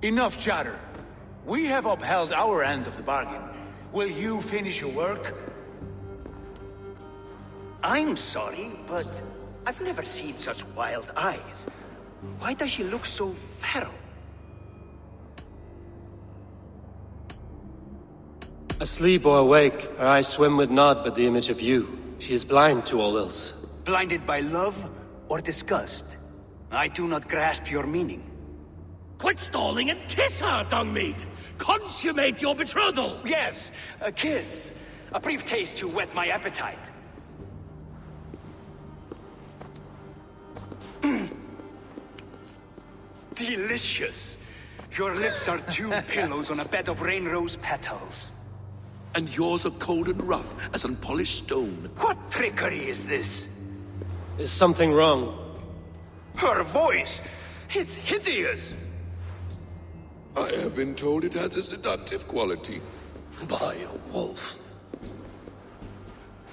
Enough chatter. We have upheld our end of the bargain. Will you finish your work? I'm sorry, but I've never seen such wild eyes. Why does she look so feral? Asleep or awake, her eyes swim with naught but the image of you. She is blind to all else. Blinded by love or disgust? I do not grasp your meaning. Quit stalling and kiss her, dung meat! Consummate your betrothal! Yes, a kiss. A brief taste to whet my appetite. Delicious. Your lips are two pillows on a bed of rain rose petals. And yours are cold and rough as unpolished stone. What trickery is this? Is something wrong? Her voice! It's hideous! I have been told it has a seductive quality. By a wolf.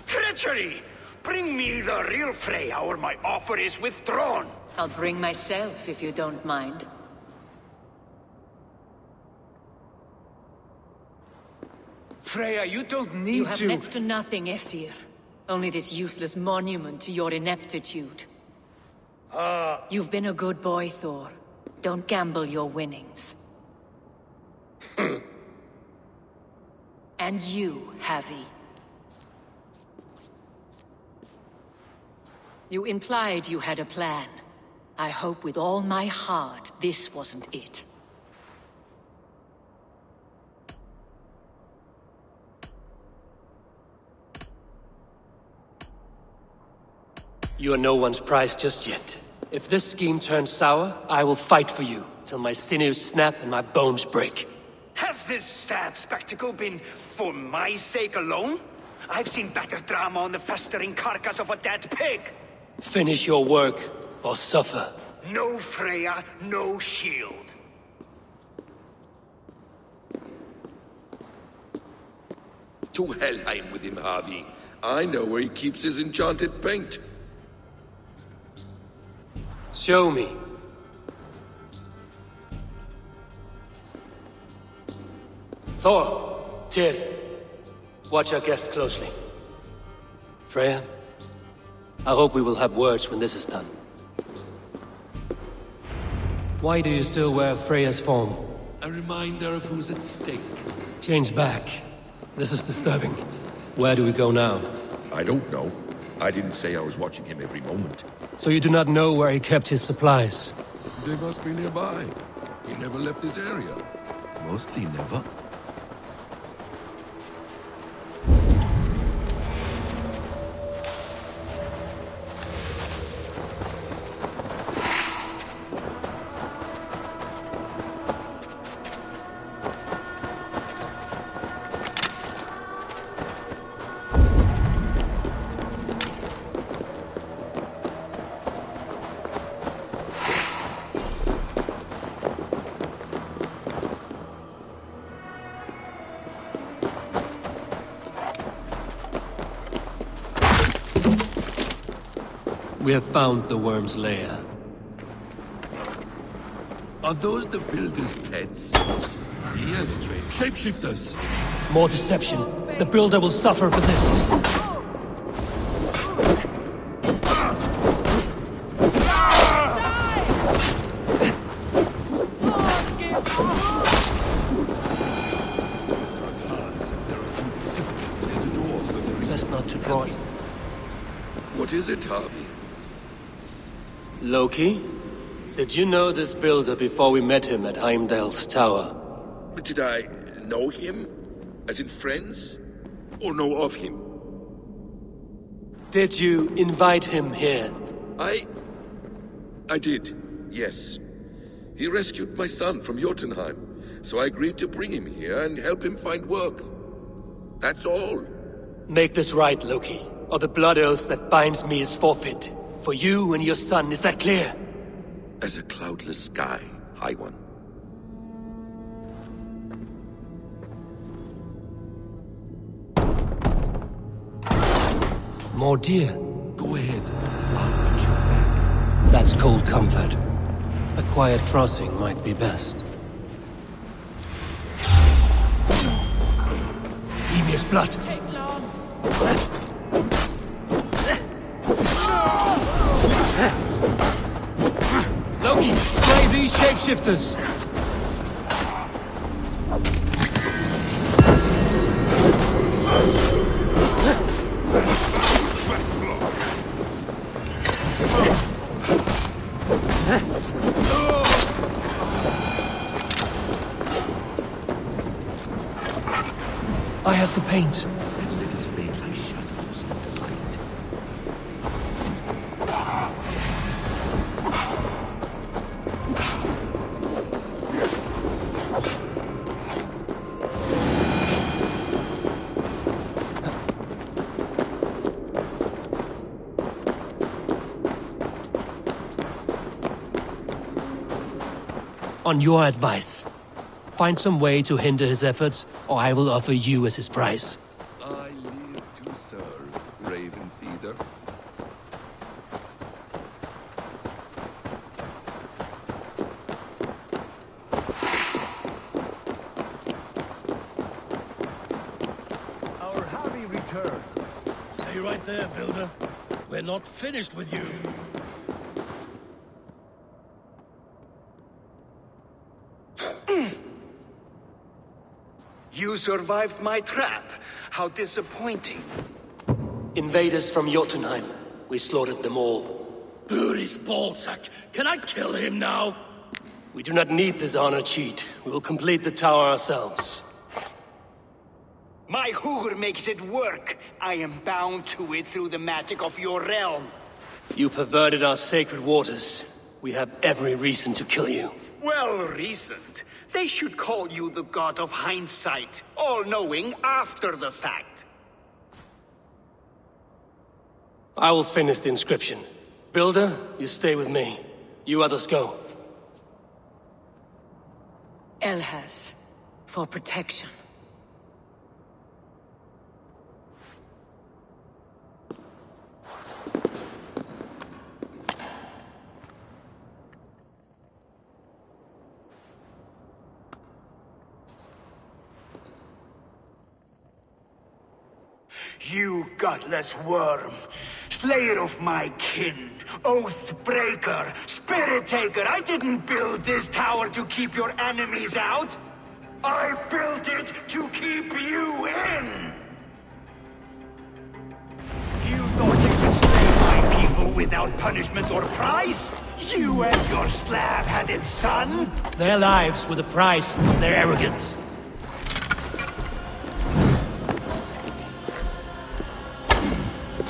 Treachery! Bring me the real Freya or my offer is withdrawn! I'll bring myself if you don't mind. Freya, you don't need to... You have next to nothing, Aesir. Only this useless monument to your ineptitude. You've been a good boy, Thor. Don't gamble your winnings. And you, Havi. You implied you had a plan. I hope with all my heart this wasn't it. You are no one's prize just yet. If this scheme turns sour, I will fight for you, till my sinews snap and my bones break. Has this sad spectacle been for my sake alone? I've seen better drama on the festering carcass of a dead pig! Finish your work, or suffer. No Freya, no shield. To Helheim with him, Havi. I know where he keeps his enchanted paint. Show me. Thor, Tyr, watch our guest closely. Freya, I hope we will have words when this is done. Why do you still wear Freya's form? A reminder of who's at stake. Change back. This is disturbing. Where do we go now? I don't know. I didn't say I was watching him every moment. So you do not know where he kept his supplies? They must be nearby. He never left this area. Mostly never. We have found the worm's lair. Are those the builder's pets? Yes, strange. Shapeshifters! More deception. The builder will suffer for this. Best not to draw it. What is it, Havi? Loki? Did you know this builder before we met him at Heimdall's tower? Did I know him? As in friends? Or know of him? Did you invite him here? I did, yes. He rescued my son from Jotunheim, so I agreed to bring him here and help him find work. That's all. Make this right, Loki, or the blood oath that binds me is forfeit. For you and your son, is that clear? As a cloudless sky, High One. More deer. Go ahead. I'll put your back. That's cold comfort. A quiet crossing might be best. Emir's blood. Take long. Loki, slay these shapeshifters! I have the paint. Then let us fade like shadows in the light. On your advice, find some way to hinder his efforts, or I will offer you as his prize. I live to serve, Raven Feeder. Our Havi returns. Stay right there, Builder. We're not finished with you. You survived my trap. How disappointing. Invaders from Jotunheim. We slaughtered them all. Buri's ballsack. Can I kill him now? We do not need this honor cheat. We will complete the tower ourselves. My Hugr makes it work. I am bound to it through the magic of your realm. You perverted our sacred waters. We have every reason to kill you. Well reasoned. They should call you the god of hindsight, all-knowing after the fact. I will finish the inscription. Builder, you stay with me. You others go. Elhas, for protection. You godless worm, slayer of my kin, oath breaker, spirit taker, I didn't build this tower to keep your enemies out. I built it to keep you in. You thought you could slay my people without punishment or prize? You and your slab-handed son? Their lives were the price of their arrogance.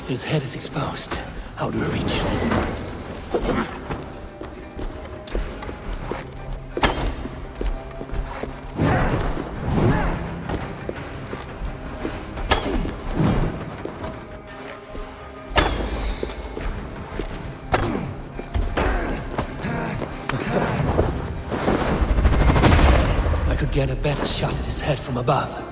His head is exposed. How do we reach it? I could get a better shot at his head from above.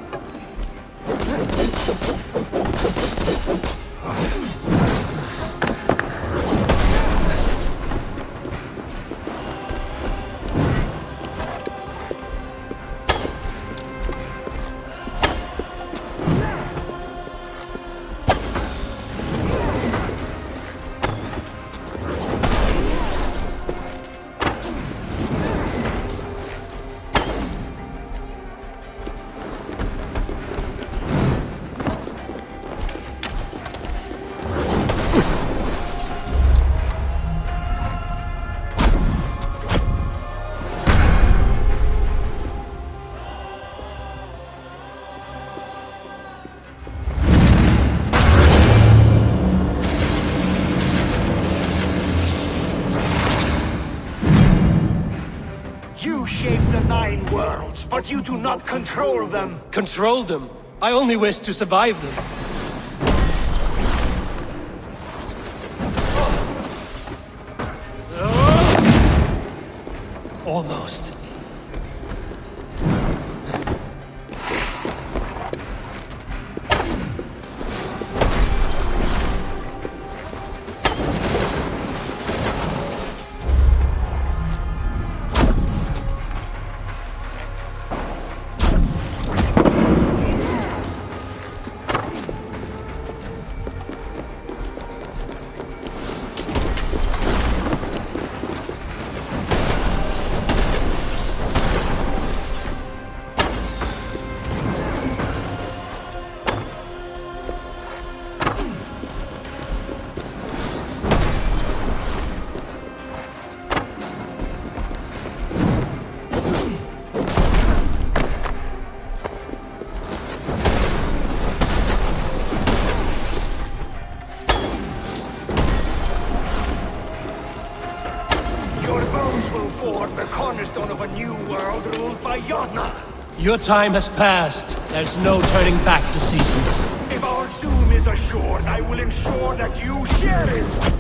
but you do not control them. Control them? I only wish to survive them. Almost. Your time has passed. There's no turning back the seasons. If our doom is assured, I will ensure that you share it!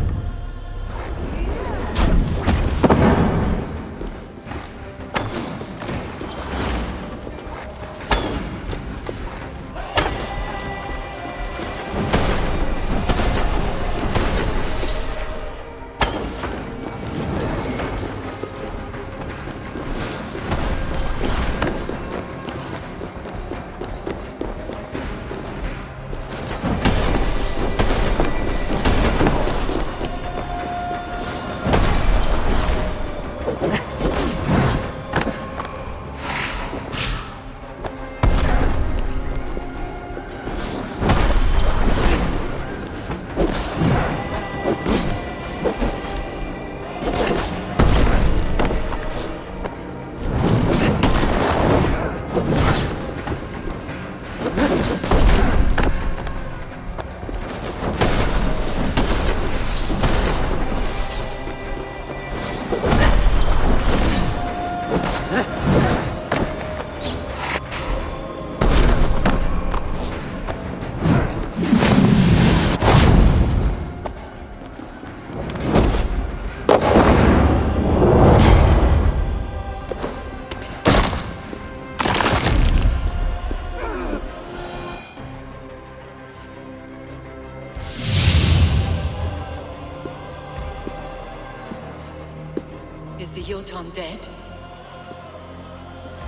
Is the Jotun dead?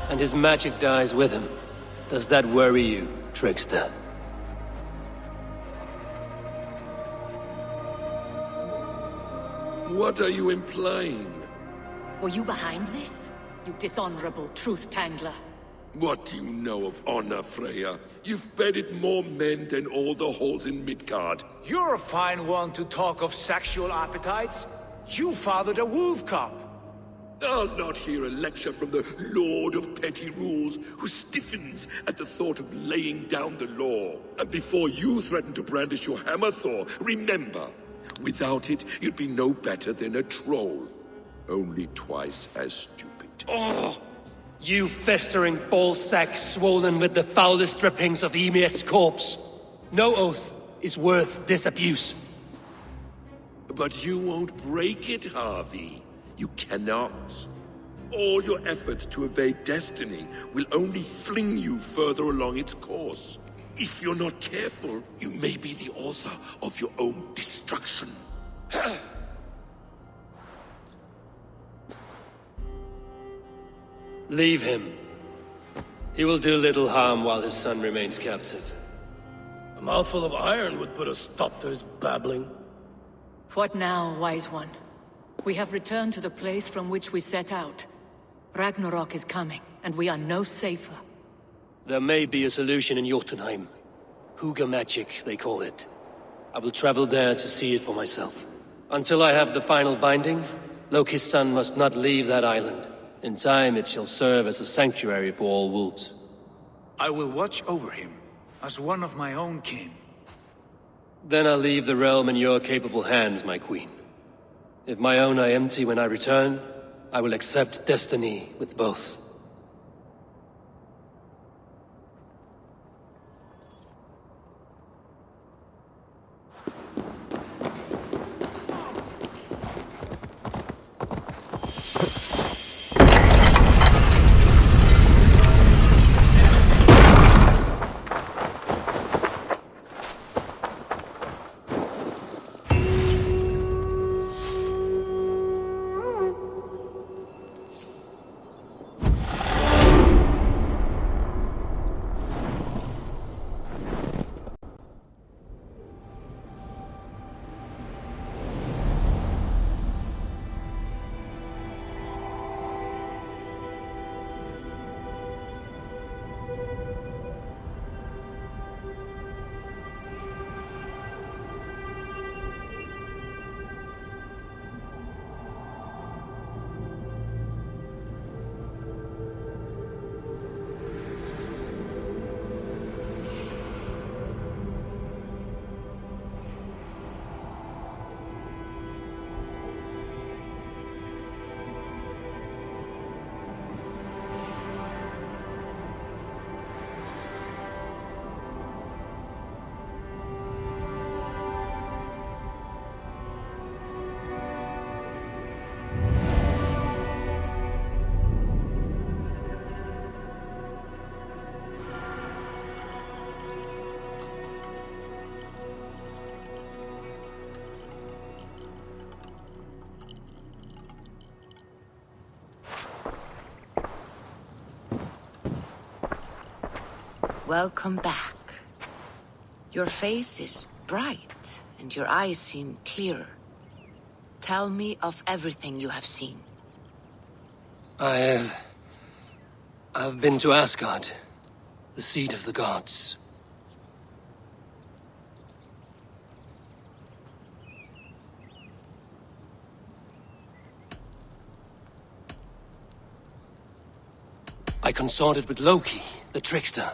And his magic dies with him. Does that worry you, trickster? What are you implying? Were you behind this? You dishonorable truth-tangler. What do you know of honor, Freya? You've bedded more men than all the halls in Midgard. You're a fine one to talk of sexual appetites. You fathered a wolf cub. I'll not hear a lecture from the Lord of Petty Rules, who stiffens at the thought of laying down the law. And before you threaten to brandish your hammer, Thor, remember, without it, you'd be no better than a troll. Only twice as stupid. Oh! You festering ballsack swollen with the foulest drippings of Ymir's corpse. No oath is worth this abuse. But you won't break it, Havi. You cannot. All your efforts to evade destiny will only fling you further along its course. If you're not careful, you may be the author of your own destruction. Leave him. He will do little harm while his son remains captive. A mouthful of iron would put a stop to his babbling. What now, wise one? We have returned to the place from which we set out. Ragnarok is coming, and we are no safer. There may be a solution in Jotunheim. Huga magic, they call it. I will travel there to see it for myself. Until I have the final binding, Loki's son must not leave that island. In time, it shall serve as a sanctuary for all wolves. I will watch over him, as one of my own kin. Then I'll leave the realm in your capable hands, my queen. If my own are empty when I return, I will accept destiny with both. Welcome back. Your face is bright, and your eyes seem clearer. Tell me of everything you have seen. I've been to Asgard, the seat of the gods. I consorted with Loki, the trickster.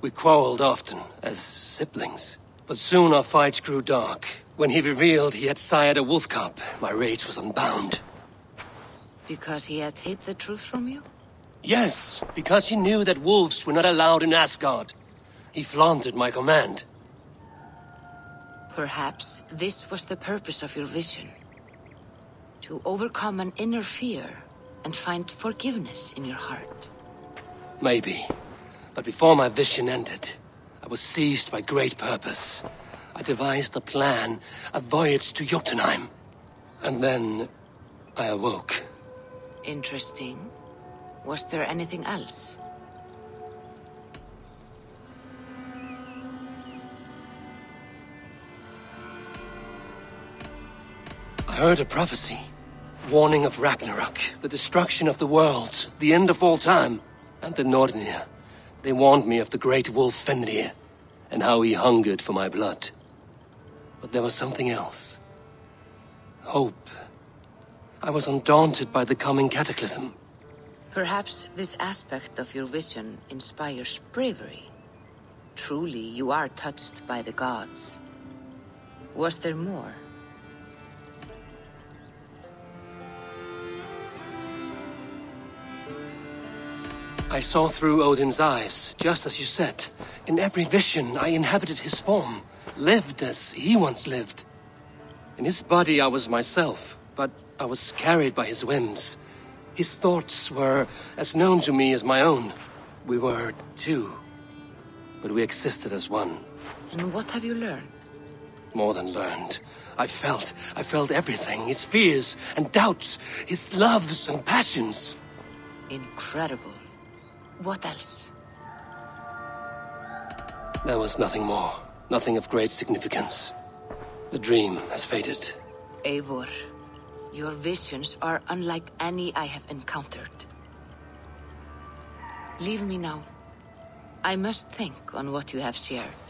We quarreled often, as siblings. But soon our fights grew dark. When he revealed he had sired a wolf cub, my rage was unbound. Because he had hid the truth from you? Yes, because he knew that wolves were not allowed in Asgard. He flaunted my command. Perhaps this was the purpose of your vision. To overcome an inner fear and find forgiveness in your heart. Maybe. But before my vision ended, I was seized by great purpose. I devised a plan, a voyage to Jotunheim. And then I awoke. Interesting. Was there anything else? I heard a prophecy. Warning of Ragnarok, the destruction of the world, the end of all time. And the Nornir. They warned me of the great wolf Fenrir, and how he hungered for my blood. But there was something else. Hope. I was undaunted by the coming cataclysm. Perhaps this aspect of your vision inspires bravery. Truly, you are touched by the gods. Was there more? I saw through Odin's eyes, just as you said. In every vision, I inhabited his form, lived as he once lived. In his body, I was myself, but I was carried by his whims. His thoughts were as known to me as my own. We were two, but we existed as one. And what have you learned? More than learned. I felt everything, his fears and doubts, his loves and passions. Incredible. What else? There was nothing more. Nothing of great significance. The dream has faded. Eivor, your visions are unlike any I have encountered. Leave me now. I must think on what you have shared.